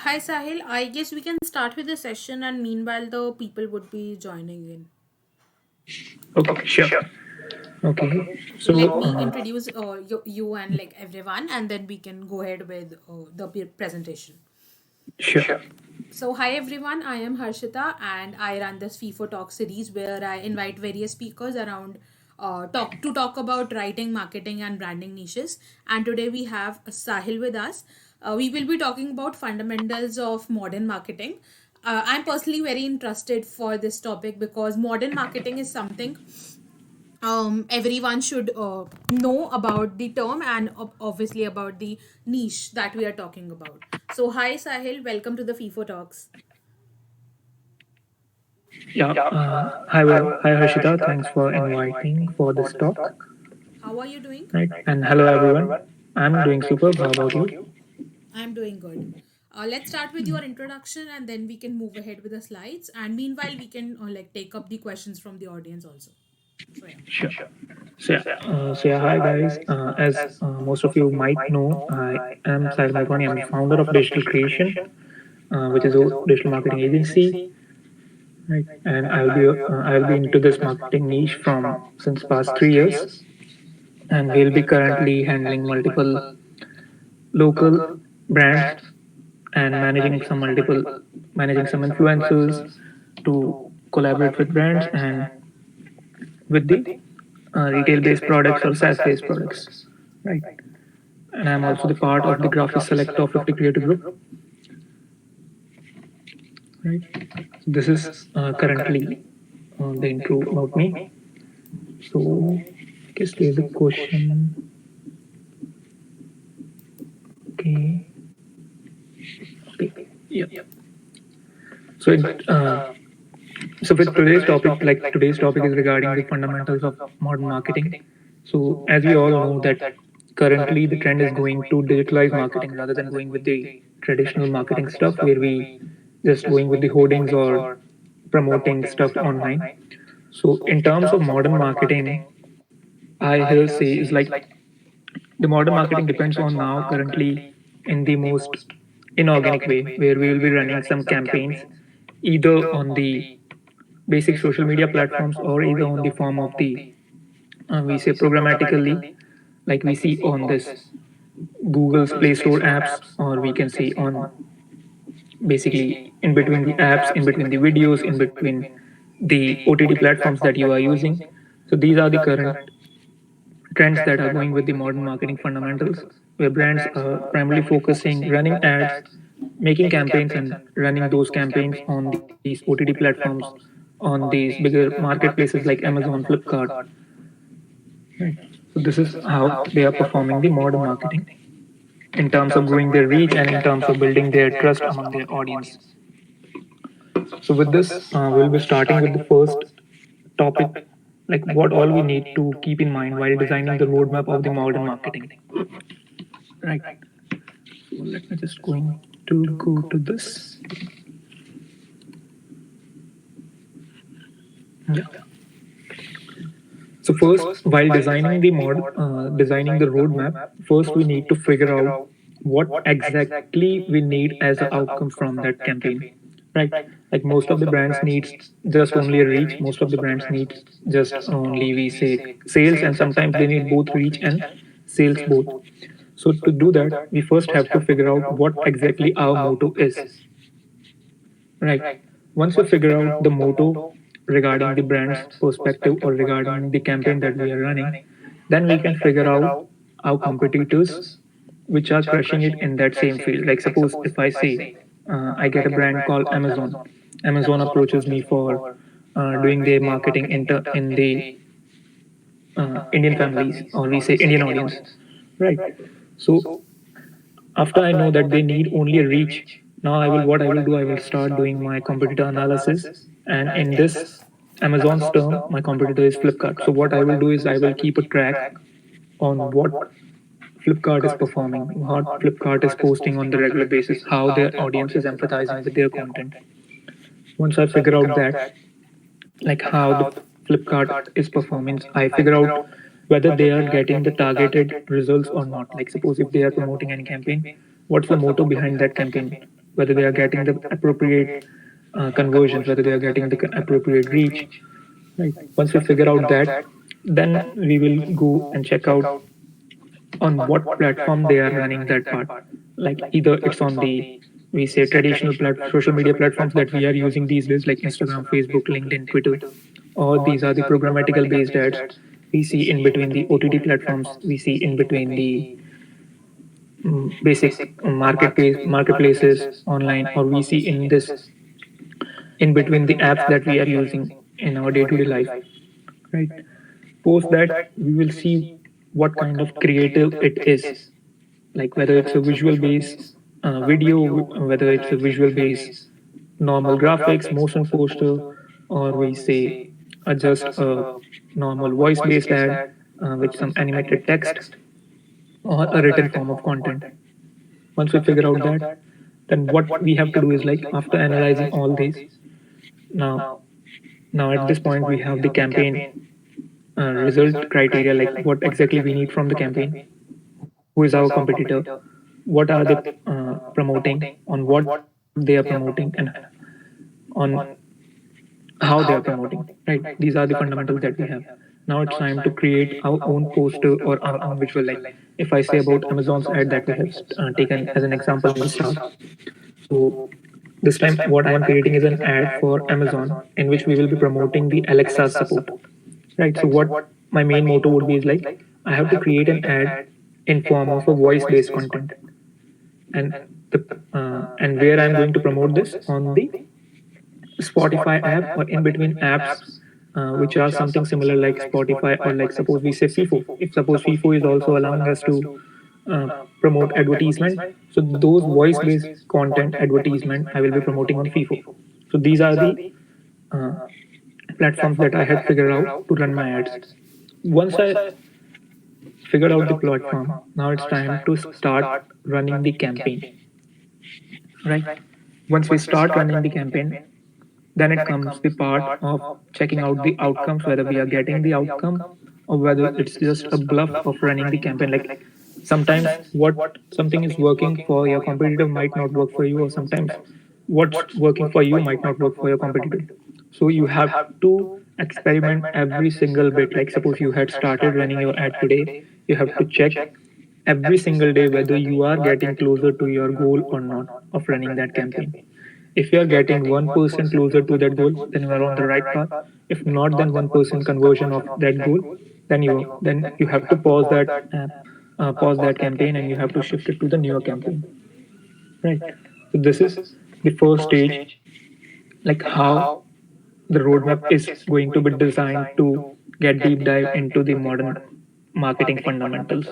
Hi Sahil, I guess we can start with the session and meanwhile the people would be joining in. Okay, sure. Okay, So let so me introduce you and like everyone and then we can go ahead with the presentation. sure. So hi everyone, I am Harshita and I run this FIFO Talk series where I invite various speakers around talk about writing, marketing and branding niches. And today we have Sahil with us. We will be talking about fundamentals of modern marketing. I'm personally very interested for this topic because modern marketing is something everyone should know about the term and obviously about the niche that we are talking about. So hi Sahil, welcome to the FIFO Talks. Yeah. Hi Harshita. Thanks for inviting for this talk. How are you doing? Right. And hello everyone. I'm doing superb. How about you? I'm doing good. Let's start with your introduction and then we can move ahead with the slides. And meanwhile, we can like take up the questions from the audience also. So yeah. Sure. So yeah, hi guys. As most of you might know, I am Sahil Motwani. I'm the founder of Digital Creation, which is a digital marketing agency. Right. And I'll be into this marketing niche from since past 3 years, and we'll be currently handling multiple local brands and managing some influencers to collaborate with brands and with the retail based products or SaaS based products, right? And I'm also the part of the graphic select top 50 creative group, right? This is currently the intro about me. So I guess there's a question. Okay. Okay. Yeah. So with today's topic is regarding the fundamentals of modern marketing. So as we all know that currently the trend is going to digitalize marketing rather than going with the traditional marketing stuff where we just going with the hoardings or promoting stuff online. So in terms of modern marketing, I here say is like the modern marketing depends on now currently in the most inorganic way where we will be running some campaigns either on the basic social media platforms or either on the form of the we say programmatically like we see on this Google's Play Store apps, or we can see on basically in between the apps, in between the videos, in between the OTT platforms that you are using. So these are the current trends that are going with the modern marketing fundamentals, where brands are primarily focusing running ads, making campaigns, and running those campaigns on these OTT platforms, on these bigger marketplaces like Amazon, Flipkart. Right. So this is how they are performing the modern marketing in terms of growing their reach and in terms of building their trust among their audience. So with this, we'll be starting with the first topic, like what all we need to keep in mind while designing the roadmap of the modern marketing. Right. So let me just going to go to this. Yeah. So first, while designing the roadmap, first we need to figure out what exactly we need as an outcome from that campaign, right? Like most of the brands needs just only a reach. Most of the brands need just only we say sales, and sometimes they need both reach and sales both. So to do that, we first have to figure out what exactly our motto is, right? Once we figure out the motto regarding the brand's perspective or regarding the campaign that we are running, then we can figure out our competitors which are crushing it in that same field. Like, suppose if I say I get a brand called Amazon, Amazon approaches me for doing their marketing in the Indian families, or we say Indian audience, right? So after I know that they need only a reach, now I will do, I will start doing my competitor analysis. And in this Amazon's term, my competitor is Flipkart. So what I will do is I will keep a track on what Flipkart is performing, what Flipkart is posting on the regular basis, how their audience is empathizing with their content. Once I figure out that, like how the Flipkart is performing, I figure out whether they are getting the targeted results or not. Like suppose if they are promoting any campaign, what's the motto behind that campaign? whether they are getting the appropriate conversions, whether they are getting the appropriate reach. Right. Once we figure out that, then we will go and check out on what platform they are running that part. Like either it's on the, we say, traditional social media platforms that we are using these days, like Instagram, Facebook, LinkedIn, Twitter, or these are the programmatical based ads we see in between the OTT platforms, we see in between the basic marketplaces online, or we see in this in between the apps that we are using in our day-to-day life, right? Post that, we will see what kind of creative it is, like whether it's a visual based video, whether it's a visual based normal graphics, motion poster, or we say just a normal voice based ad with some animated text, or a written form of content. Once we figure out that, then what we have to do is, like, after analyzing all these, now now at this point we have the campaign result criteria, like what exactly we need from the campaign, who is our competitor, what are they promoting, on what they are promoting, and on how they are promoting, right? These are the fundamentals that we have. Now it's time to create our own poster or our own visual. Like if I say about Amazon's ad that we have taken as an example in the start, so this time what I am creating is an ad for Amazon in which we will be promoting the Alexa support, right? So what my main motto would be is, like, I have to create an ad in form of a voice based content, and the and where I'm going to promote this on the Spotify app, or in between apps which are something similar like Spotify, or like suppose we say FIFO. If suppose FIFO is also allowing us to uh, promote advertisement, so those voice-based content advertisement I will be promoting on FIFO. So these are the uh, platforms that I had figured out to run my ads. Once I figured out the platform, now it's time to start running the campaign, right? Once we start running the campaign, then it comes the part of checking out the outcomes, whether we are getting the outcome or whether it's just a bluff of running the campaign. Like sometimes what something is working for your competitor might not work for you, or sometimes what's working for you might not work for your competitor. So you have to experiment every single bit. Like suppose you had started running your ad today, you have to check every single day whether you are getting closer to your goal or not of running that campaign. If you are getting 1% closer to that goal, then you are on the right path. If not, then 1% conversion of that goal, then you have to pause that pause that campaign, and you have to shift it to the newer campaign. Right. So this is the first stage, like how the roadmap is going to be designed to get deep dive into the modern marketing fundamentals.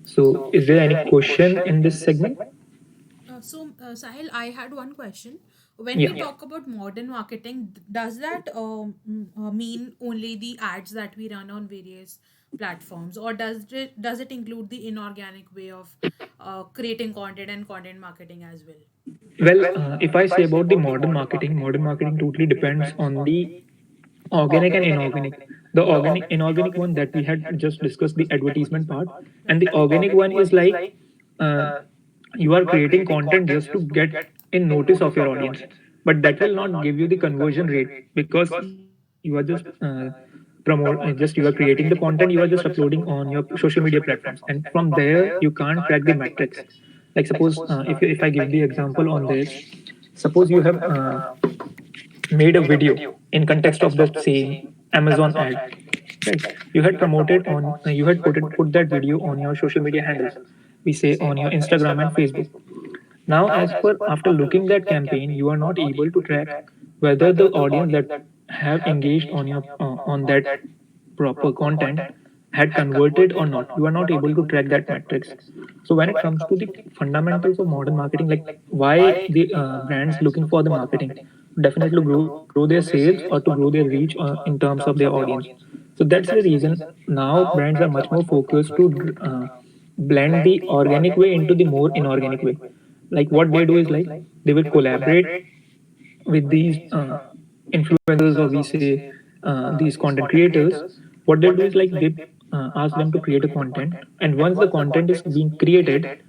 So, is there any question in this segment? Sahil, I had one question. When Yeah. we talk about modern marketing, does that mean only the ads that we run on various platforms, or does it include the inorganic way of creating content and content marketing as well? Well, if I say about the modern marketing totally depends on the organic and inorganic. The inorganic one that we had just discussed, the advertisement part, and the organic one is like uh, you are creating content just to get in notice of your audience, but that will not give you the conversion rate because you are just you are creating the content, you are just uploading on your social media platforms, and from there you can't track the metrics. Like suppose if I give the example on this, suppose you have made a video in context of the same Amazon ad, right? You had promoted on, you had put that video on your social media handles. We say on your Instagram and Facebook. Now, as per after looking that campaign, you are not able to track whether the audience that have engaged on your on that proper content had converted or not. You are not able to track that metrics. So when it comes to the fundamentals of modern marketing, like why the brands looking for the marketing, definitely grow their sales or to grow their reach in terms of their audience. So that's the reason now brands are much more focused to blend the organic way into the more inorganic way. Like what they do is, like, they will collaborate with these influencers, or we say these content creators. What they'll do is, like, they ask them to create a content, and once the content is being created,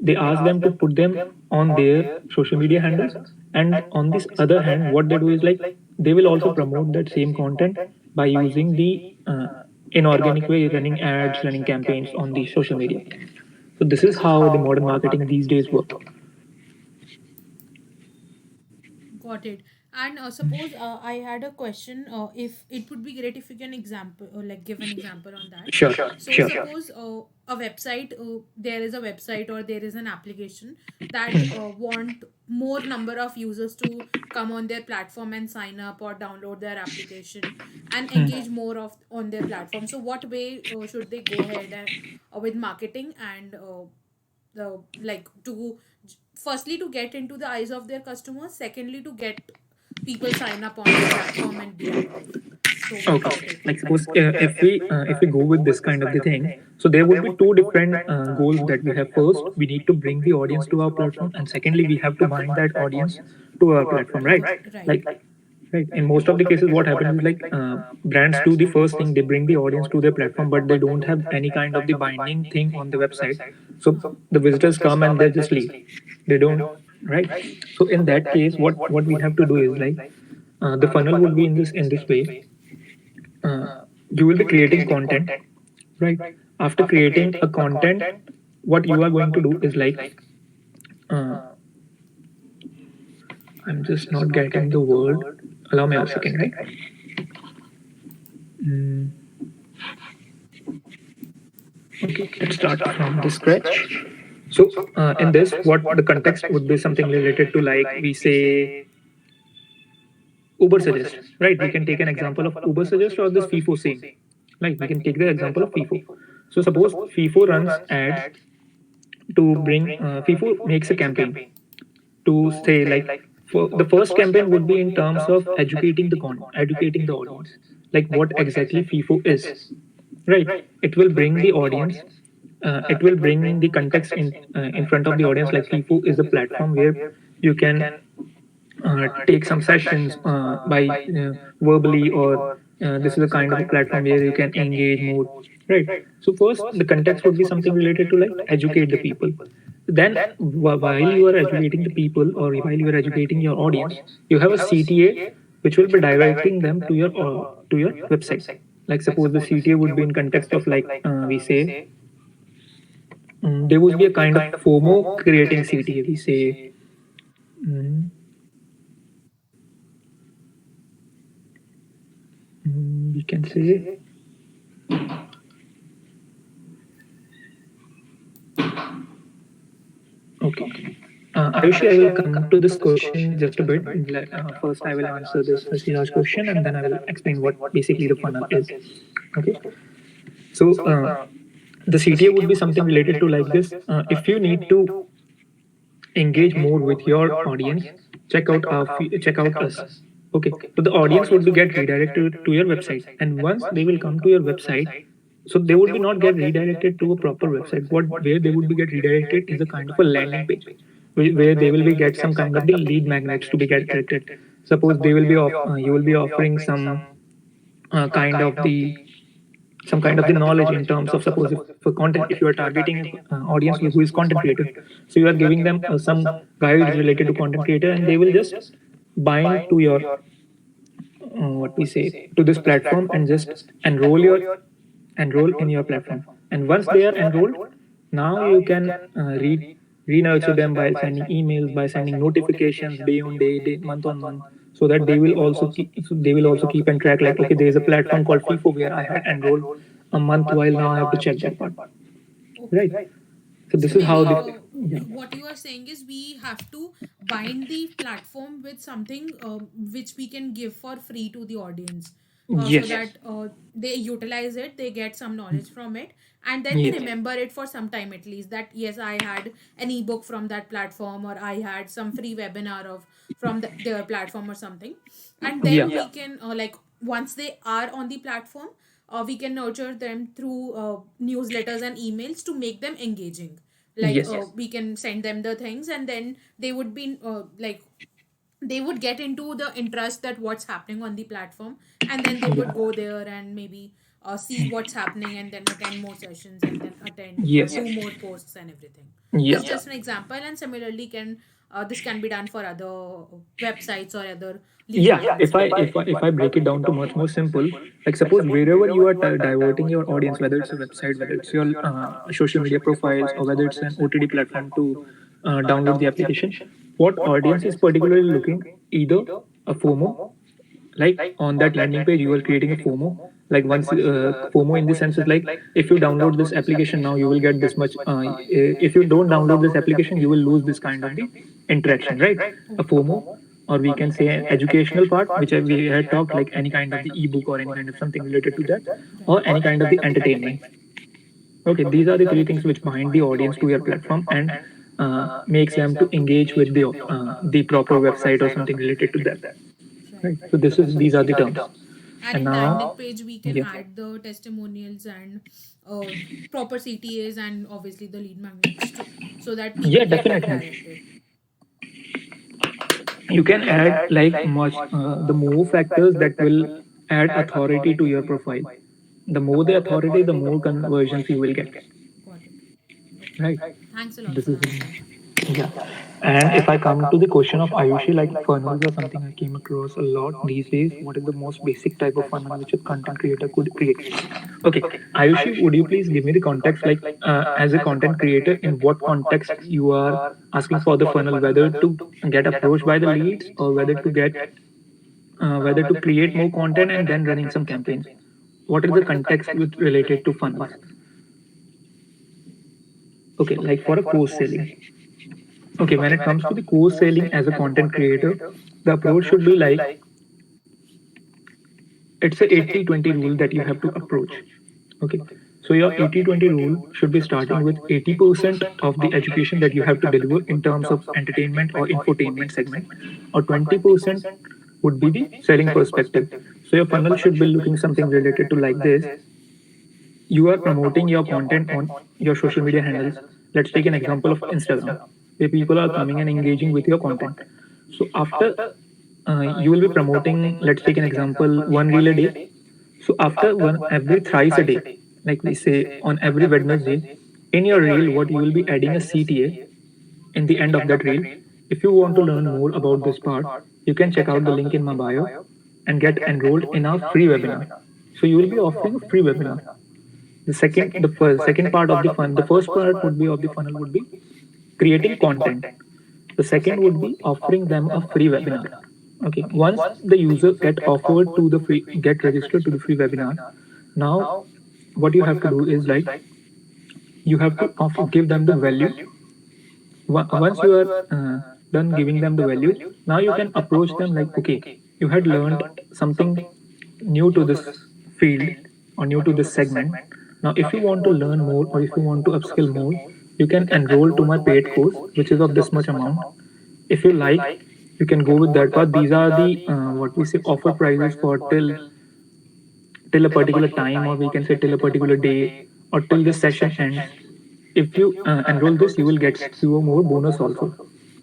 They ask them to put them on their social media handles, and on this other hand, what they do is like they will also promote that same content by using the inorganic way, running ads, running campaigns on the social media. So this is how the modern marketing these days work. Got it. And suppose I had a question. If it would be great if you can example or like give an example on that. Sure, So sure. suppose a website, there is a website or there is an application that want more number of users to come on their platform and sign up or download their application and engage more of on their platform. So what way should they go ahead and with marketing and the like to firstly to get into the eyes of their customers, secondly to get people sign up on the platform and be active. So what do you Okay. take? Like suppose if we go with this kind of the thing, so there would be two different goals that we have. First, we need to bring the audience to our platform, and secondly, we have to bind that audience to our platform, right? Right. Like right. In most of the cases, what happens is like brands do the first thing, they bring the audience to their platform, but they don't have any kind of the binding thing on the website. So the visitors come and they just leave. They don't, right? So in that case, what we have to do is like the funnel would be in this way. uh, you will be creating content, right? After creating a content, what you are going to do is like uh, I'm just not getting the word. Allow me a second, right? Mm, okay, let's start from the scratch. So in this, what the context would be something related to, like we say Uber suggest, right? We can take an example of Uber suggest or this FIFO same. Like we can take the example of FIFO. So suppose FIFO runs ads to bring FIFO makes a campaign to say like for the first campaign would be in terms of educating the audience, like what exactly FIFO is, right? It will bring the audience, it will bring the context in front of the audience, like FIFO is a platform where you can take some sessions by verbally, or this is a kind of a platform where you can engage more, right? So first the context would be something related to like educate the people. Then while you are educating the people or while you are educating your audience, you have a CTA which will be directing them to your website. Like suppose the CTA would be in context of like we say there would be a kind of FOMO creating CTA, we say. mm, we can say, okay. Ayushi, I will come to this question just a bit. First, I will answer this Siraj question, and then I will explain what basically the funnel is. Okay. So, the CTA would be something related to like this. If you need to engage more with your audience, check out us. Okay. So the audience would be get redirected to your website, and once they will come to your website, so they would be not get redirected to a proper website. What where they would be get redirected is a kind of a landing page, where they will be get some kind of the lead magnets to be get directed. Suppose they will be you will be offering kind of the some kind of the knowledge in terms of, suppose if for content, if you are targeting audience who is content creator, so you are giving them some guides related to content creator, and they will just bind to your what we say to this platform and just enroll your enroll in your platform. And once they are enrolled, now you can re-nurture them by sending emails, by sending notifications day on day, month on month, so that they will also keep and track like, okay, there is a platform called FIFO where I had enrolled a month while, now I have to check that part, Okay. right? So So this is how maybe the, yeah. what you are saying is we have to bind the platform with something which we can give for free to the audience, so Yes. that they utilize it, they get some knowledge from it, and then they Yes. remember it for some time at least, that yes, I had an ebook from that platform, or I had some free webinar of from their platform or something. And then Yeah. we can like once they are on the platform, we can nurture them through newsletters and emails to make them engaging. Like Yes. we can send them the things, and then they would be like they would get into the interest that what's happening on the platform, and then they would Yeah. go there and maybe see what's happening and then attend more sessions and then attend Yes. do more posts and everything. Yeah. This is just an example, and similarly can this can be done for other websites or other lead Yeah, magnet if I break it down to much more simple, like suppose wherever you are diverting your audience, whether it's a website, whether it's your social media profiles, or whether it's an OTT platform to download the application, what audience is particularly looking? Either a FOMO, like on that landing page you are creating a FOMO, like once FOMO in the sense is like, if you download this application now you will get this much, if you don't download this application you will lose this kind of the interaction, right? A FOMO, or we can say an educational part, which we had talked, like any kind of the ebook or any kind of something related to that, or any kind of the entertainment. Okay, these are the three things which bind the audience to your platform and makes them to engage with the proper website or something related to that, right. right? So this is these are the terms. And And in now, landing page, we can yeah, add the testimonials and uh, proper CTAs and obviously the lead magnets so that yeah, people can get definitely. directed. You can add like much the more factors that will add authority to your profile. The more the authority, the more conversions you will get, Got it. Okay. right? Thanks a lot This for is answering. yeah. And if I come to the question of Ayushi, like funnels are something I came across a lot these days. What is the most basic type of funnel which a content creator could create? Okay, Ayushi, would you please give me the context, like as a content creator, in what context you are asking for the funnel, whether to get approached by the leads or whether to create more content and then running some campaigns? What is the context with related to funnels? Okay, like for a course selling. Okay, when it comes to the course selling as a content creator, the approach should be like, it's a 80-20 rule that you have to approach. Okay, so your 80-20 rule should be starting with 80% of the education that you have to deliver in terms of entertainment or infotainment segment, or 20% would be the selling perspective. So your funnel should be looking something related to like this. You are promoting your content on your social media handles. Let's take an example of Instagram, where people are coming and engaging with your content. So after you will be promoting, let's take an example, one reel a day. So after one, every thrice a day, like we say on every Wednesday, in your reel, what you will be adding a CTA in the end of that reel. If you want to learn more about this part, you can check out the link in my bio and get enrolled in our free webinar. So you will be offering a free webinar. The second part of the fun, the first part would be of the funnel would be creating content. The second would be offering them a free webinar. Okay, once the user get offered to the free, get registered to the free webinar, now what you have to do is like, you have to give them the value. Once you are done giving them the value, now you can approach them like, okay, you had learned something new to this field or new to this segment. Now if you want to learn more or if you want to upskill more, you can enroll to my paid course, which is of this much amount. If you like, you can go with that path. These are the what we say offer prices for till a particular time, or we can say till a particular day, or till this session ends. If you enroll this, you will get few more bonus also.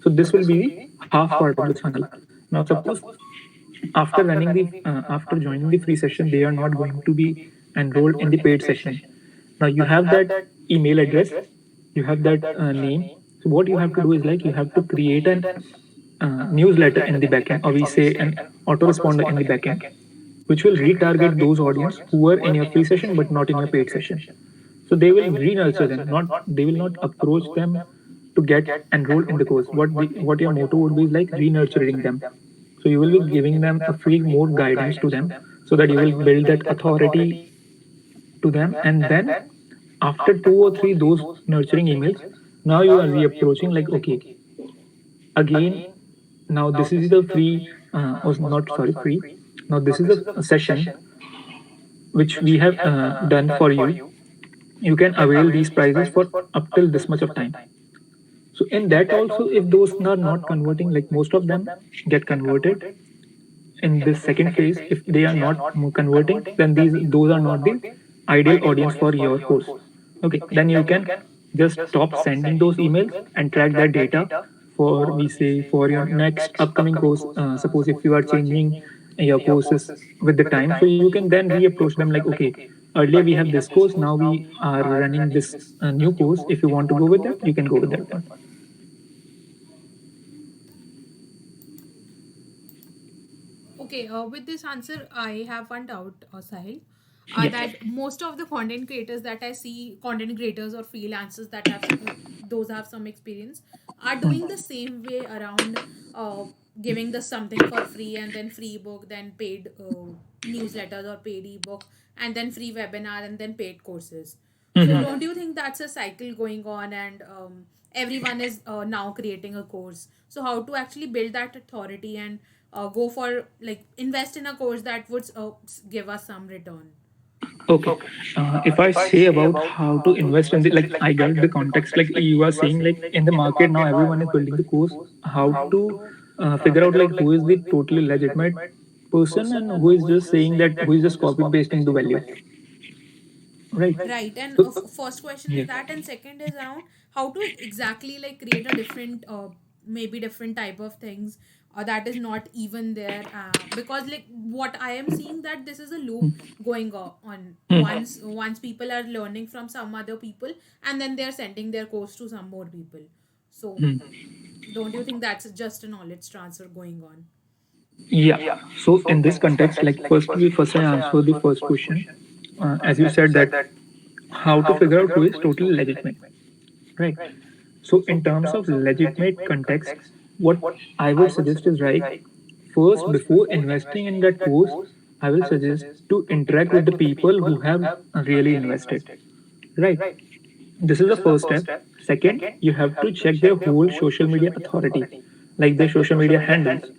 So this will be the half part of the funnel. Now suppose after running the after joining the free session, they are not going to be enrolled in the paid session. Now you have that email address, you have that name. So what you have to do is like, you have to create an newsletter in the backend, or we say an autoresponder in the backend, which will retarget those audience who were in your free session but not in your paid session. So they will re-nurture them, not they will not approach them to get enrolled in the course. What your motto would be is like re-nurturing them. So you will be giving them a free more guidance to them, so that you will build that authority to them. And then after two or three those nurturing emails, now you are reapproaching like, okay, again, now this is the free or not, sorry, free. Now this is a session which we have done for you. You can avail these prices for up till this much of time. So in that also, if those are not converting, like most of them get converted in this second phase. If they are not converting, then those are not the ideal audience for your course. Okay, then you can just stop sending those emails and track that data for, we say, for your next upcoming course. Suppose if you are changing your courses with the time, so you can then reapproach them like, okay, earlier we have this course, now we are running this new course. If you want to go with that, you can go with that one. Okay, with this answer, I have one doubt, Sahil. Yeah. That most of the content creators that I see, content creators or freelancers that have those have some experience, are doing the same way around uh, giving the something for free and then free book, then paid newsletters or paid ebook, and then free webinar and then paid courses. So Mhm. don't you think that's a cycle going on and everyone is now creating a course? So how to actually build that authority and go for like invest in a course that would give us some return? Okay. If I say about how to invest in the, like, I got the context. Like you are saying, like in the market now, everyone is building the course. How to figure out like who is the totally legitimate person and who is just saying that, who is just copy pasting the value, right? Right, and So first question is yeah. that, and second is around how to exactly like create a different maybe different type of things that is not even there, because like what I am seeing that this is a loop going on. Once people are learning from some other people and then they're sending their course to some more people. So don't you think that's just a knowledge transfer going on? Yeah. So in this context, like first I answer the first question. As you said that how to figure out who is totally legitimate, right? So in terms of legitimate context, what I would suggest is, right, first before investing in that course, I will suggest to interact with the people who have really invested, right? This is the first step. Second, you have to check their whole social media authority, like their social media handles.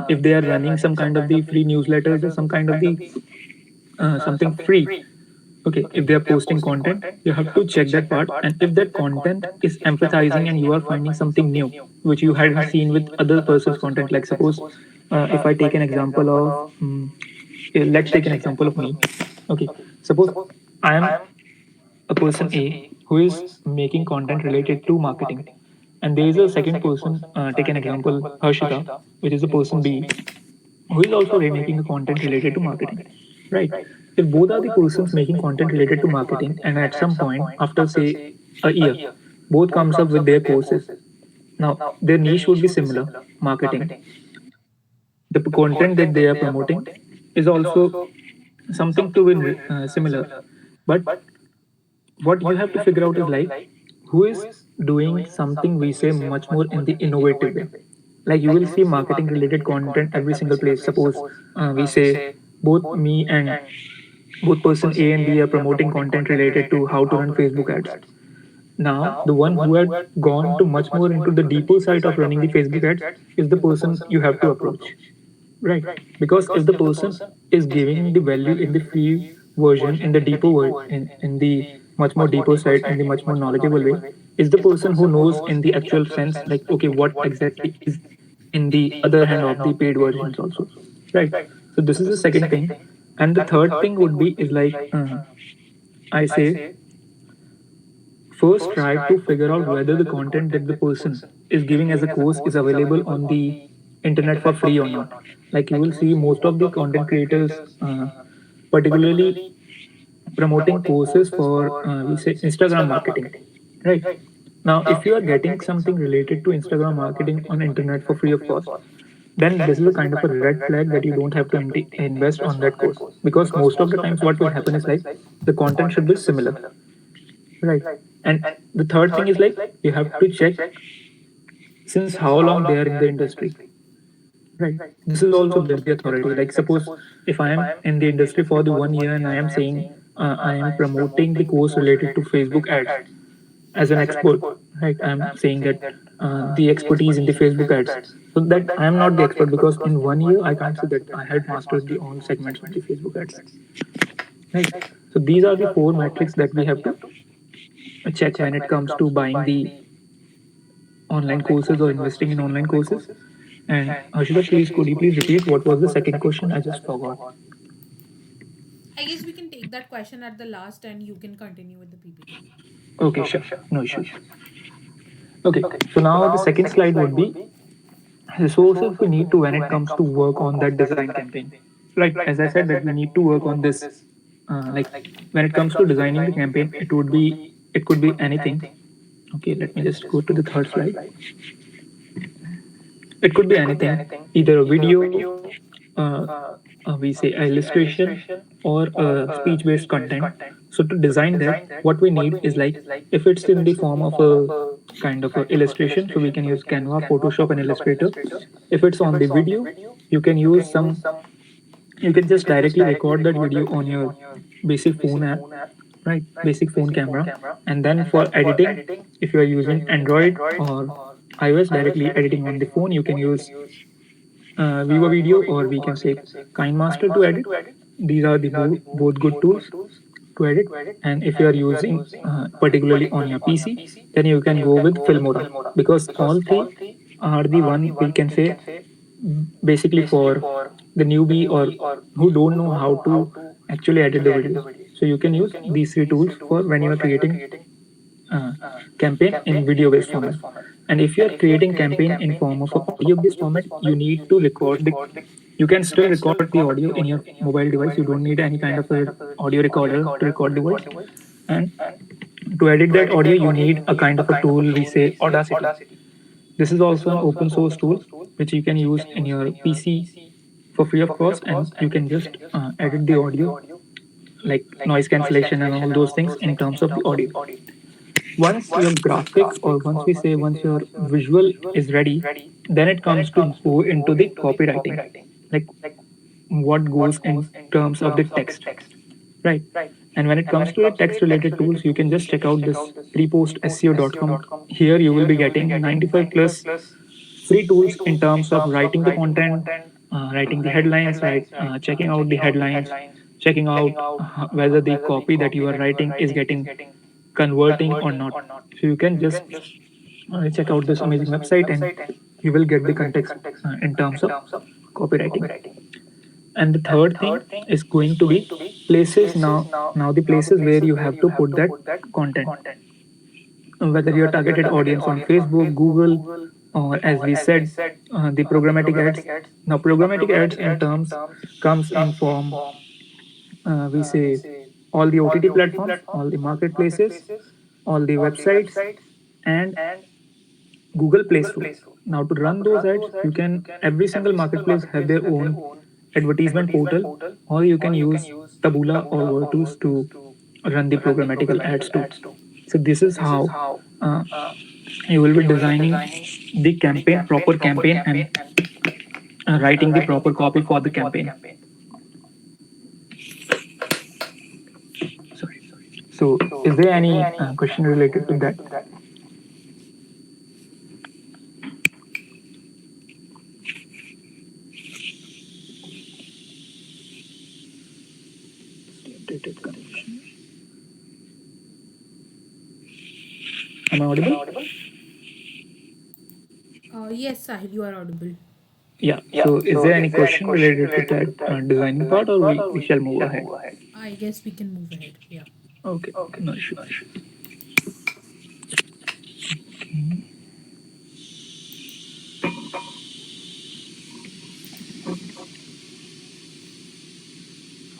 If they are running some kind of the free newsletters or some kind of the something free, okay, if they are posting content, you have to check that part. And if that content is empathizing and you are finding something new which you hadn't seen with other person's content, like suppose if I take an example of let's take an example of me. Okay, suppose I am a person A who is making content related to marketing, and there is a second person, take an example, Harshita, which is a person B who is also making a content related to marketing, right? If both are the persons making content related to marketing, and at some point after say a year, both comes up with their courses. Now their niche would be similar, marketing. The content that they are promoting is also something to be similar, but what you have to figure out is like who is doing something we say much more in the innovative way. Like you will see marketing related content every single place. Suppose we say both me and both person A and B are promoting content related to how to run Facebook ads. Now the one who had gone to much more into the deeper side of running the Facebook ads is the person you have to approach, right? Because if the person is giving the value in the free version, in the deeper in the much more deeper side, in the much more knowledgeable way, is the person who knows in the actual sense, like, okay, what exactly is in the other hand of the paid versions also, right? So this is the second thing. And the third thing would be is like, I say, first try to figure out whether the content that the person is giving as a course is available on the internet for free or not. Like you will see most of the content creators, particularly promoting courses for we say Instagram marketing, right? Now, if you are getting something related to Instagram marketing on internet for free of cost, then this is a kind of a red flag that you don't have to invest on that course, because most of the times what will happen is like the content should be similar, right? And the third thing is like you have to check since how long they are in the industry, right? This is also build the authority. Like suppose if I am in the industry for the 1 year and I am saying I am promoting the course related to Facebook ads as an expert, right? I am saying that the expertise in the Facebook ads, so that I am not the expert, because in 1 year I can't say that I had mastered the all segments of the Facebook ads, right? So these are the four metrics that we have to check when it comes to buying the online courses or investing in online courses. And Harshita, please could you please repeat what was the second question? I just forgot. I guess we can take that question at the last and you can continue with the PPT. Okay, sure, no issues. Okay, so now the second slide would be resources we need to when it comes to work on that design campaign. Right, as I said that we need to work on this like when it comes to designing the campaign, it could be anything. Okay, let me just go to the third slide. It could be anything, either a video, uh, we say illustration, or speech-based content. So to design that, what we need is like if it's in the form of a kind of a illustration, so we can use Canva, Photoshop, and Illustrator. If it's on the video, you can use some. You can just directly record that video on your basic phone app, right? Basic phone camera, and then for editing, if you are using Android or iOS, directly editing on the phone, you can use Vivo Video, or we can say KineMaster to edit. These are the both good tools to edit. And if you are using particularly on your PC, then you can go with Filmora, because all three are the one we can say basically for the newbie or who don't know how to actually edit the videos. So you can use these three tools for when you are creating uh, campaign in video based format. And if you are creating campaign in form of audio based format, you need to record the, you can still record the audio in your mobile device. You don't need any kind of a audio recorder to record the voice. And to edit that audio, you need a kind of a tool we say Audacity. This is also an open source tool which you can use in your PC for free of cost, and you can just edit the audio like noise cancellation and all those things in terms of the audio. Once your graphics, or once we say once your visual is ready, then it comes to go into the copywriting, like what goes in terms of the text, right? And when it comes to the text related tools, you can just check out this prepostseo.com. Here you will be getting 95 plus free tools in terms of writing the content, writing the headlines, right? Checking out the headlines, checking out whether the copy that you are writing is getting converting or not. So you can just check out this amazing website, and you will get the context in terms of copywriting. And the third thing is going to be places. Now the places where you have to put that content, whether your targeted audience on Facebook, Google, or as we said, the programmatic ads. Now programmatic ads in terms comes in form, we say, all the OTT platforms, all the marketplaces, all the websites, and Google Play Store. Now to run those ads, you can, every single marketplace have their own advertisement portal, or you can use Taboola or Virtus to run the programmatical ads too. So this is how uh, you will be designing the campaign, proper campaign, and writing the proper copy for the campaign. Sorry. So is there any question related to that? Updated connection. Am I audible? Yes, Sahil, you are audible. Yeah. So is there any question related to that designing part, or we shall move ahead? I guess we can move ahead. Yeah. Okay. No issue.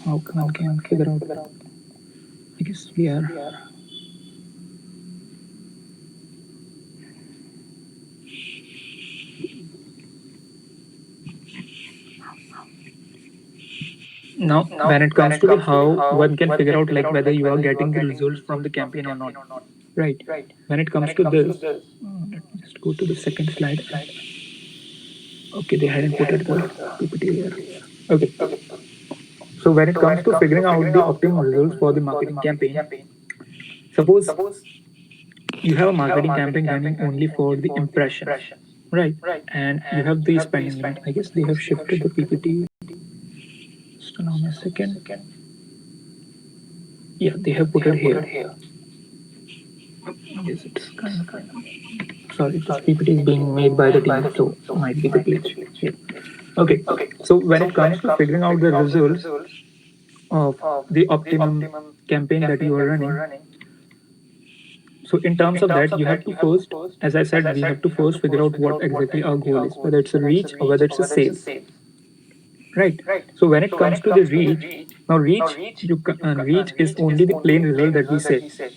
How one can figure out? I guess we are. Now, when it comes to the how one can figure out like whether you are getting the results from the campaign or not, right? When it comes to this, let me just go to the second slide. Okay, they hadn't put it the PPT here. Okay. So when it comes to figuring out the optimum results for the marketing campaign, suppose you have a marketing campaign running only for the impressions, right? And you have the spending limit. I guess they have shifted the PPT. Just allow me a second. Yeah, they have put it here. Yes, it's kind of. Sorry, this PPT is being made by the team, so might be the glitch here. Okay, so when it comes to figuring out the results of the optimum campaign that you are running, so in terms of that, you have to first, as I said, we have to first figure out what exactly our goal is, whether it's a reach or whether it's a sales, right? So when it comes to the reach, Now reach is only the plain result that we say.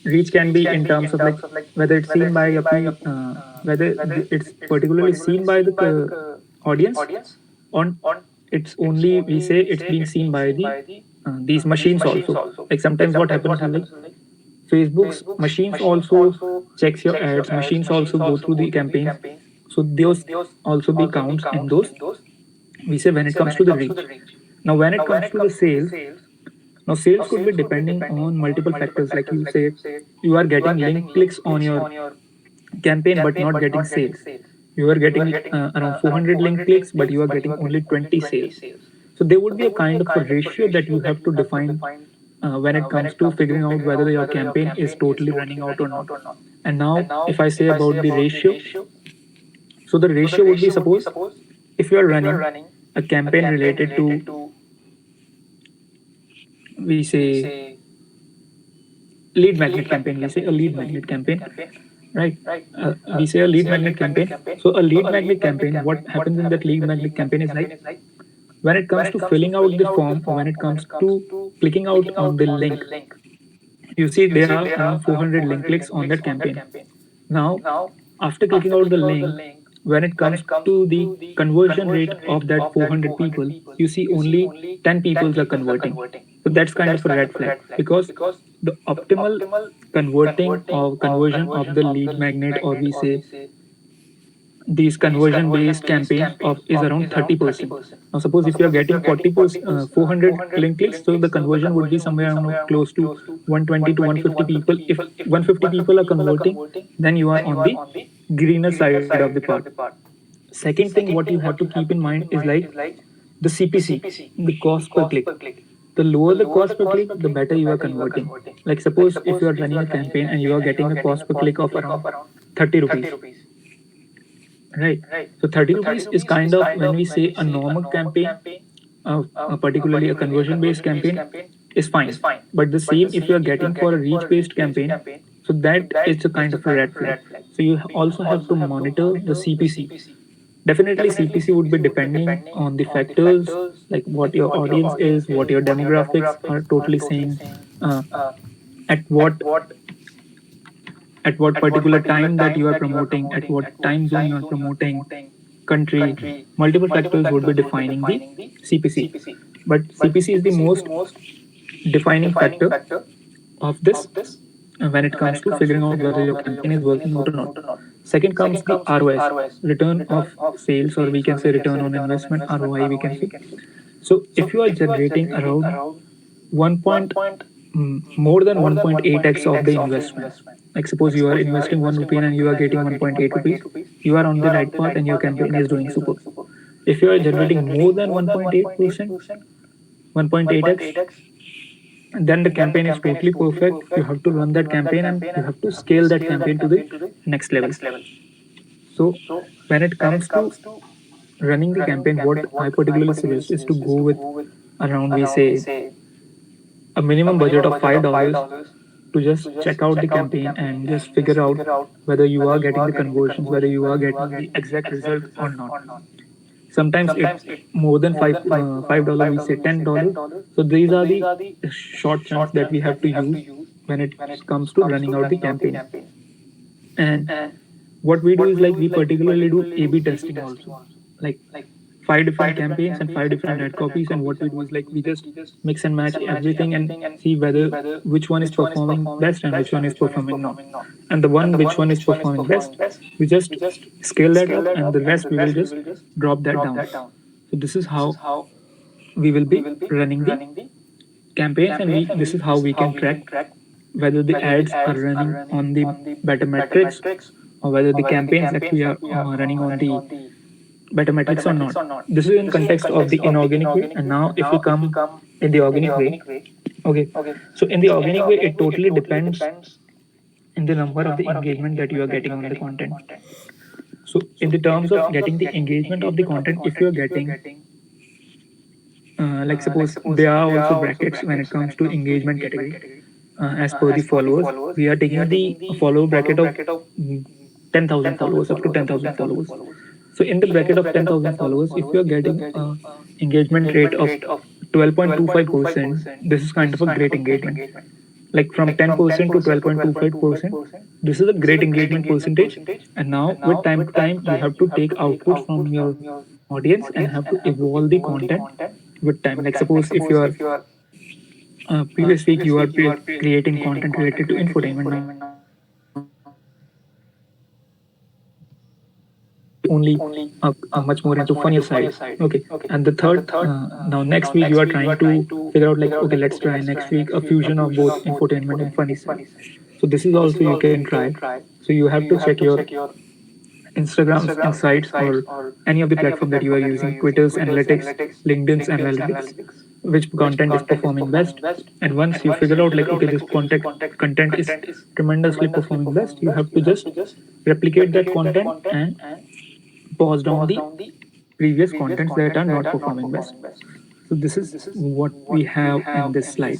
Reach can be in terms of like whether it's seen by a it's particularly seen by the audience, on it's only we say it's being seen by the these machines also. Like sometimes what happens is like Facebook's machines also checks your ads, machines also go through the campaigns, so those also be counts in those, we say, when it comes to the reach. Now when it comes to the sales, now sales could be depending on multiple factors. Like you say, you are getting link clicks on your campaign but not getting sales. You are getting around 400 link clicks but you are getting only 20 sales. So there would be a kind of a ratio that you have to define when it comes to figuring out whether your campaign is totally running out or not. And now if I say about the ratio, so the ratio would be, suppose if you are running a campaign related to, we say, lead magnet campaign, we say a lead magnet campaign, right? We say a lead magnet campaign. So a lead magnet campaign, what happens in that lead magnet campaign is like, when it comes to filling out the form or when it comes to clicking out on the link, you see there are around 400 link clicks on that campaign. Now after clicking out the link, when it comes to the conversion rate of that 400 people, you see only 10 people are converting. So that's kind of a red flag, because the optimal converting or conversion of the lead magnet, or we say these conversion based campaigns of, is around 30%. Now suppose if you are getting 40%, 400 link clicks, so the conversion would be somewhere around close to 120 to 150 people. If 150 people are converting, then you are on the greener side of the part. Second thing what you have to keep in mind is like the CPC, the cost per click. The lower the cost per click, the better you are converting. Like suppose if you are running a campaign and you are getting a cost per click of around 30 rupees, right? So 30 rupees is kind of, when we say a normal campaign, particularly a conversion based campaign, is fine. But the same if you are getting for a reach based campaign, so that is a kind of a red flag. So you also have to monitor the CPC. Definitely, CPC would be depending on the factors like what your audience is, what your demographics are totally saying, uh, at what particular time that you are promoting, at what time zone you are promoting, country, multiple factors would be defining the CPC. But CPC is the most defining factor of this when it comes to figuring out whether your campaign is working out or not. Second comes the ROS, return of sales, or we can say return on investment, ROI, we can say. So if you are generating around 1 point, more than 1.8x of the investment, like suppose you are investing 1 rupee and you are getting 1.8 rupees, you are on the right path and your campaign is doing super. If you are generating more than 1.8%, 1.8x, then the campaign is totally perfect. You have to run that campaign and you have to scale that campaign to the next level. So when it comes to running the campaign, what I particularly suggest is to go with around, we say, a minimum budget of $5 to just check out the campaign and just figure out whether you are getting the conversions, whether you are getting the exact result or not. Sometimes it more than $5, we say $10. So these are the short chunks that we have to use when it comes to running out the campaign. And what we do is like we particularly do A/B testing also, like five different campaigns and five different ad copies. And what we do is like we just mix and match everything and see whether which one is performing best and which one is performing not. And the one which one is performing best, we just scale that up, and the rest we will just drop that down. So this is how we will be running the campaigns, and we this is how we can track whether the ads are running on the better metrics, or whether the campaigns actually are running on the better metrics or not. This is in context of the inorganic way. And now if we come in the organic way, okay, so in the organic way it totally depends in the number of the engagement that you are getting on the content. So in the terms of getting the engagement of the content, if you are getting like suppose there are also brackets when it comes to engagement category, as per the followers, we are taking the follower bracket of 10,000 followers, up to 10,000 followers. So in the bracket of 10,000 followers, if you are getting engagement rate of 12.25%, this is kind of a great engagement. Like from 10% to 12.25%, this is a great engagement percentage. And now, with time to time, you have to take output from your audience and have to evolve the content with time. Like, suppose if you are previous week you are creating content related to infotainment, now you are only much more into funnier side. Okay, and the third, now next week you are trying to figure out like, okay, let's try next week a fusion of both infotainment and funny side. So this is also you can try. So you have to check your Instagram's insights or any of the platform that you are using, Twitter's analytics, LinkedIn's analytics, which content is performing best. And once you figure out like, okay, this content is tremendously performing best, you have to just replicate that content and pause down the previous contents that are not performing best. So this is what we have in this slide.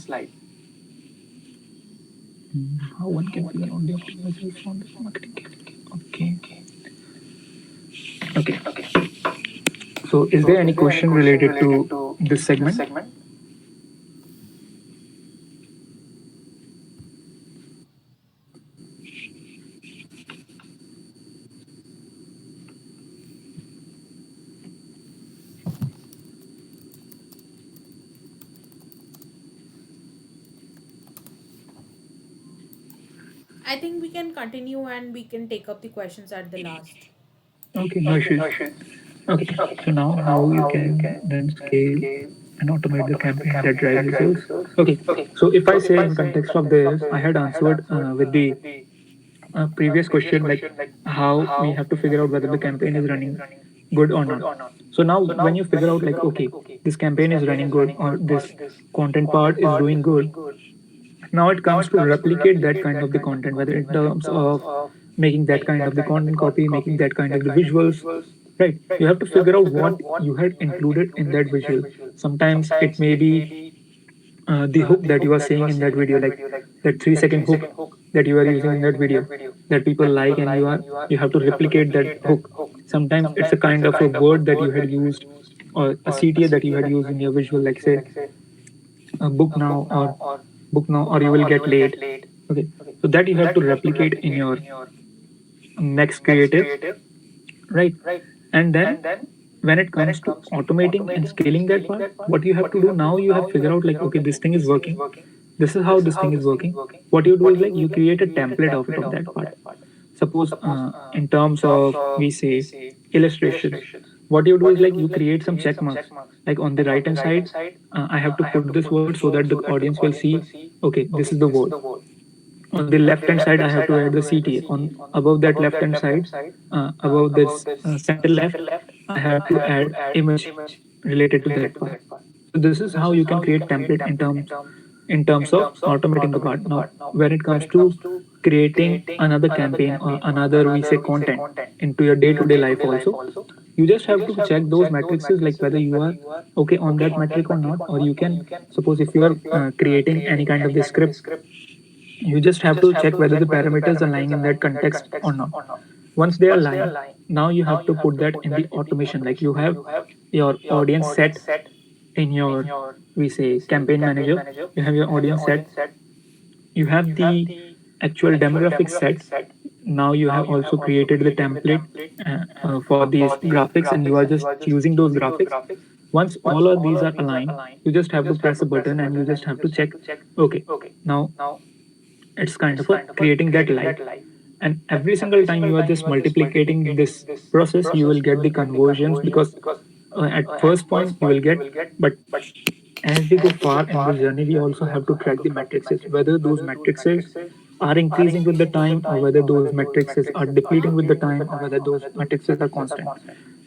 How one can figure out the optimizers from the marketing campaign. Okay. Okay. So is there any question related to this segment? I think we can continue and we can take up the questions at the last. Okay, no issues. Okay, so now how you can then scale and automate the campaign that drives results. Okay, so if I say in context of this, I had answered with the previous question, like how we have to figure out whether the campaign is running good or not. So now when you figure out like, okay, this campaign is running good or this content part is doing good, now it comes to replicate that kind of the content, whether in terms of making that kind of the content copy, making that kind of the visuals, right? You have to figure out what you had included in that visual. Sometimes it may be the hook that you are saying in that video, like that 3 second hook that you are using in that video that people like, and you have to replicate that hook. Sometimes it's a kind of a word that you had used or a CTA that you had used in your visual, like say book now or you will get late. Okay, so that you have to replicate in your next creative, right? And then when it comes to automating and scaling that part, what you have to do now, you have figured out like, okay, this thing is working, this is how this thing is working. What you do is like you create a template of it, of that part. Suppose in terms of, we say, illustrations, what you do is like you create some check marks, like on the right hand side, I have to put this word so that the audience will see, okay, this is the word. On the left hand side I have to add the CTA. On above that left hand side, above this center left, I have to add image related to that part. So this is how you can create template in terms of automating the part. Now when it comes to creating another campaign or another, we say, content into your day-to-day life also, you just have to check those metrics, like whether you are okay on that metric or not. Or you can suppose if you are creating any kind of the script, you just have to check whether the parameters are lying in that context or not. Once they are lying, now you have to put that in the automation. Like you have your audience set in your, we say, campaign manager, you have your audience set, you have the actual demographics set. Now you have also created the template for these graphics, and you are just using those graphics. Once all of these are aligned, you just have to press a button and you just have to check, okay, now it's kind of a creating that live. And every single time you are just multiplicating this process, you will get the conversions, because at first point you will get, but as we go far in this journey, we also have to track the matrices, whether those matrices are increasing with the time, or whether those matrices are depleting with the time, or whether those matrices are constant.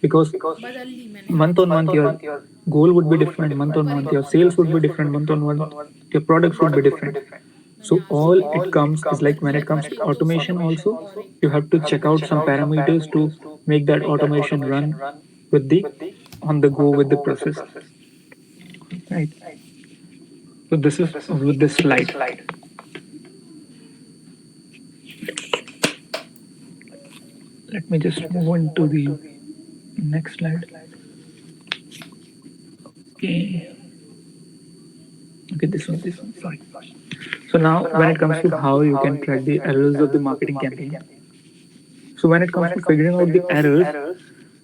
Because बदल ली मैंने month on month your goal would be different, month on ऊपर ही month your कर sales would be different, month on month your products would be different. मैंने So यहाँ से all किया it comes is like, when it but comes to एक दो automation second also, और एक you have to check out some parameters to make that automation run with the on the go with the process, right? So this is with this slide. Let me just move on to the next slide. Okay. Okay, this one. Sorry. So now, when it comes to how you can track the errors of the marketing campaign, so when it comes to figuring out the errors,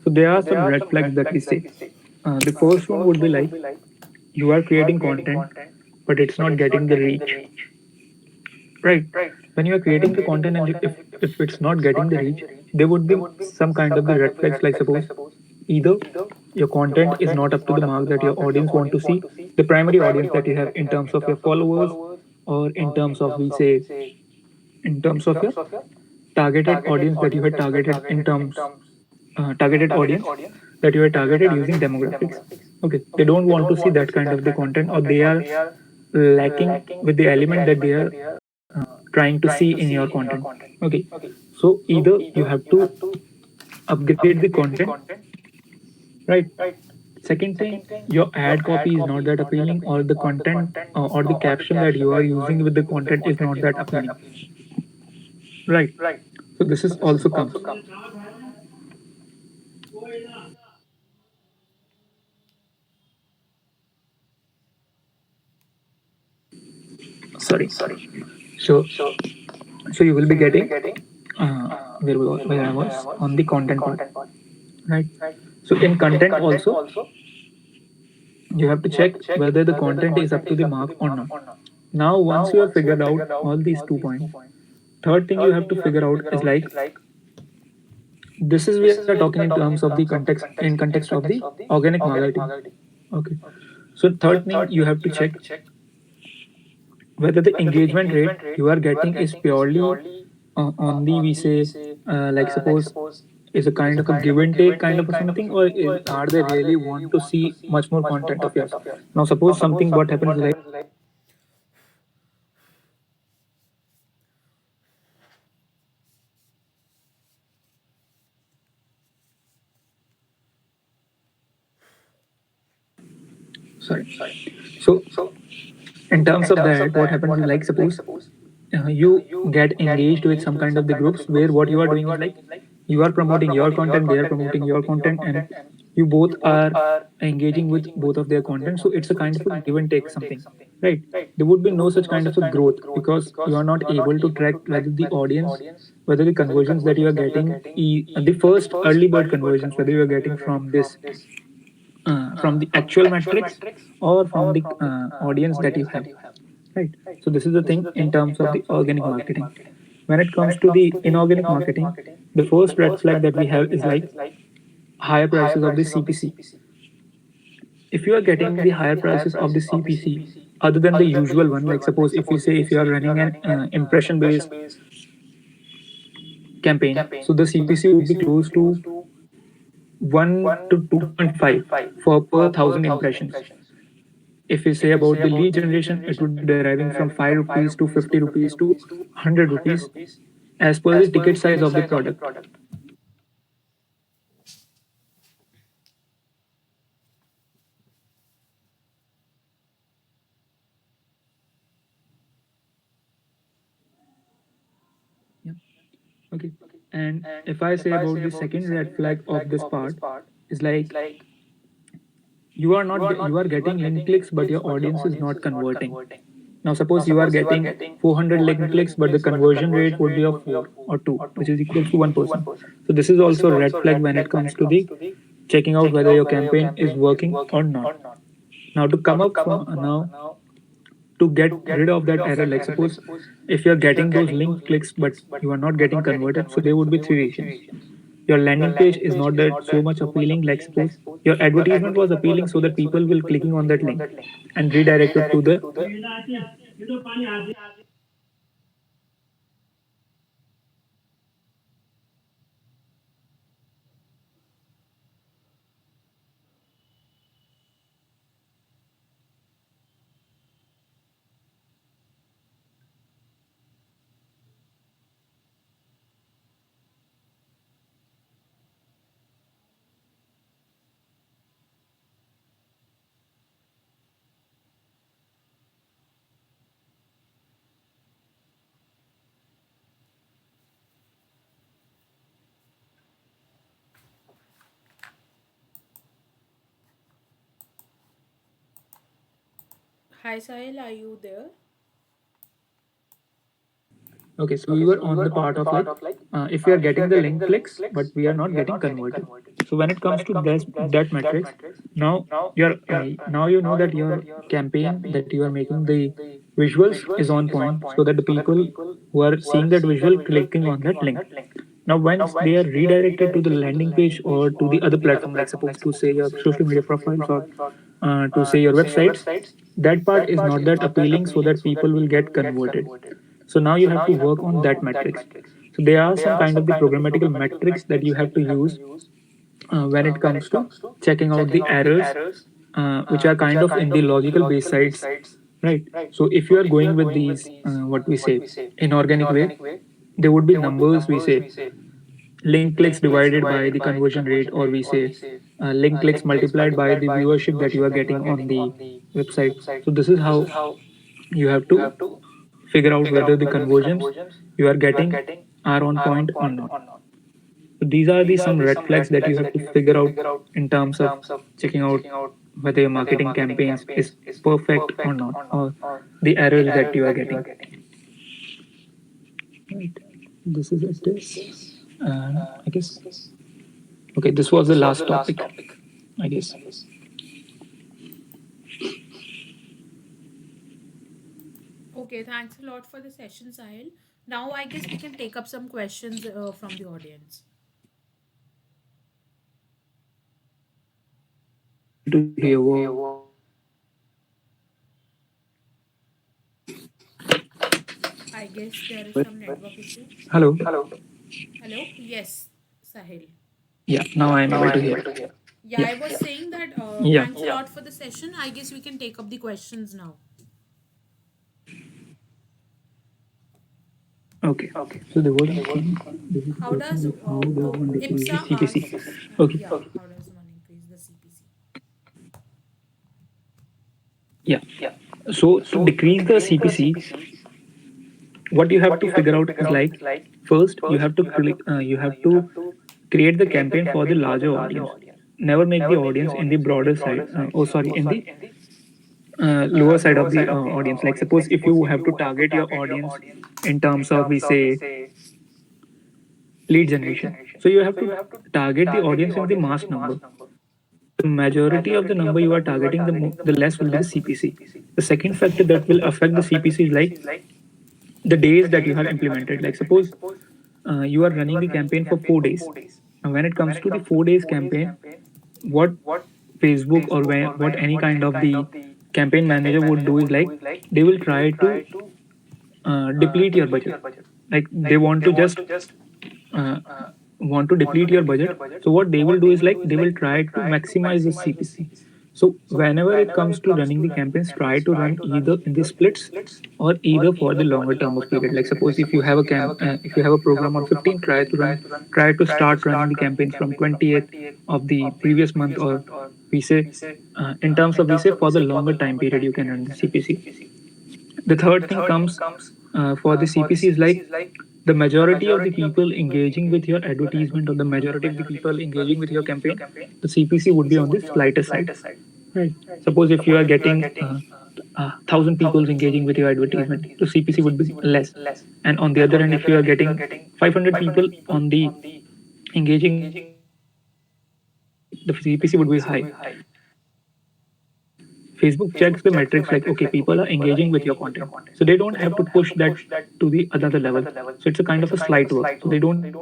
so there are some red flags that we say. The first one would be like you are creating content, but it's not getting the reach, right? When you are creating the content and if it's not getting the reach, there would be some kind of the red flags. Like suppose either your content is not up to the mark that your audience want to see, the primary audience that you have in terms of your followers, or in terms of we say in terms of your targeted audience that you had targeted in terms targeted audience that you are targeted using demographics. Okay, they don't want to see that kind of the content, or they are lacking with the element that they are trying to see in your content. Okay, so either you have to upgrade the content, right? Second thing, your ad copy is not that appealing, or the content or the caption that you are using with the content is not that appealing, right? So this is also comes. Sorry. So you will be getting where I was on the content part, right? So in content also, you have to check whether the content is up to the mark or not. Now, once you have figured out all these 2 points, third thing you have to figure out is like this is we are talking in terms of the context of the organic marketing. Okay. So third thing you have to check whether the engagement rate you are getting is purely on the we say like suppose is a kind of a give and take kind of a something, or are they really want to see much more content of yours. Now suppose something what happens is like sorry. So in terms of that, what happens is like suppose you get engaged with some kind of the groups where what you are doing is like you are promoting your content, they are promoting your content, and you both are engaging with both of their content. So it's a kind of a give and take something, right? There would be no such kind of a growth because you are not able to track whether the audience, whether the conversions that you are getting, the first early bird conversions, whether you are getting from the actual metrics or from the audience that you have, right? So this is the thing in terms of the organic marketing. When it comes to the inorganic marketing, the first red flag that we have is like higher prices of the CPC. If you are getting the higher prices of the CPC other than the usual one, like suppose if you say if you are running an impression based campaign, so the CPC would be close to 1 to 2.5 for per thousand impressions. If we say about the lead generation, it would be deriving from 5 rupees to 50 rupees to 100 rupees as per the ticket size of the product. Yeah. Okay. And if I say about the second red flag of this part is like you are getting link clicks but your audience is not converting. Now suppose you are getting 400 link clicks but the conversion rate would be of 4 or 2, which is equals to 1%. So this is also a red flag when it comes to the checking out whether your campaign is working or not. Now to come up from now to get rid of that error, like suppose if you're getting those link clicks but you are not getting converted, so there would be three reasons. Your landing page is not that so much appealing, like suppose your advertisement was appealing so that people will clicking on that link and redirected to the Hi Sahil, are you there? Okay, so we were on the part of like if we are getting the link clicks, but we are not getting converted. So when it comes to this that metrics, now you're now you know that your campaign that you are making the visuals is on point, so that the people who are seeing that visual clicking on that link. Now, once they are redirected to the landing page or to the other platform, like suppose to say your social media profiles or to say your websites, that part is not that appealing, so that people will get converted. So now you have to work on that metrics. So there are some kind of the programmatical metrics that you have to use when it comes to checking out the errors, which are kind of in the logical base sites, right? So if you are going with these, what we say, inorganic way, there would be numbers we say link clicks divided by the conversion rate, or we say link clicks multiplied by the viewership that you are getting on the website. So this is how you have to figure out whether the conversions you are getting are on point or not. So these are the some red flags that you have to figure out in terms of checking out whether your marketing campaigns is perfect or not, or the errors that you are getting. Right. This is it. Is I guess okay. This was the last topic. I guess. Okay, thanks a lot for the session, Sahil. Now I guess we can take up some questions from the audience. To hear what. I guess there is some network issue. Hello. Hello? Yes, Sahil. Yeah. Now I am able to hear. Yeah, Yeah. I was saying that Yeah. thanks a lot for the session. I guess we can take up the questions now. Okay. So there was a thing. This is the How question does like how does one decrease the IPSA CPC? asks, Okay. yeah, how does one increase the CPC? Yeah. So to decrease the CPC, what you have to figure out is like first you have to click you have to create the campaign for the larger audience. Never make the audience in the broader side, oh sorry, in the lower side of the audience. Like suppose if you have to target your audience in terms of we say lead generation, so you have to target the audience in the mass number. The majority of the number you are targeting, the less will be the CPC. The second factor that will affect the CPC is like the days that you have implemented. Like suppose you are running the campaign for 4 days. And when it comes to the 4 days campaign, what Facebook or what any kind of the campaign manager would do is like they will try to deplete your budget. Like they uh, want to deplete your budget. So what they will do is like they will try to maximize the CPC. So whenever it comes to running the campaigns, try to run either in the splits or either for the longer term of period. Like suppose if you have a if you have a program on 15, try to start running the campaigns from 28th of the previous month, or we say in terms of we say for the longer time period you can run the CPC. The third thing comes for the CPC is like the majority of the people engaging with your advertisement, or the majority of the people engaging with your campaign, the CPC would be on the slighter side. Right. Suppose if you are getting 1,000 people engaging with your advertisement, the CPC would be less. And on the other hand, if you are getting 500 people on the engaging with your advertisement, the CPC would be high. Facebook checks the metrics like, okay, people are engaging with your content. So they don't have to push that to the another level. So it's a kind of a slight work. So they don't,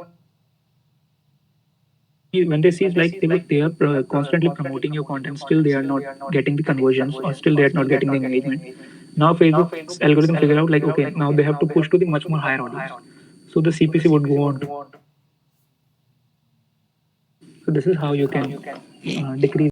when they see it's like they are constantly promoting your content, still they are not getting the conversions, or still they are not getting the engagement. Now Facebook's algorithm figure out like, okay, now they have to push to the much more higher audience. So the CPC would go on. So this is how you can decrease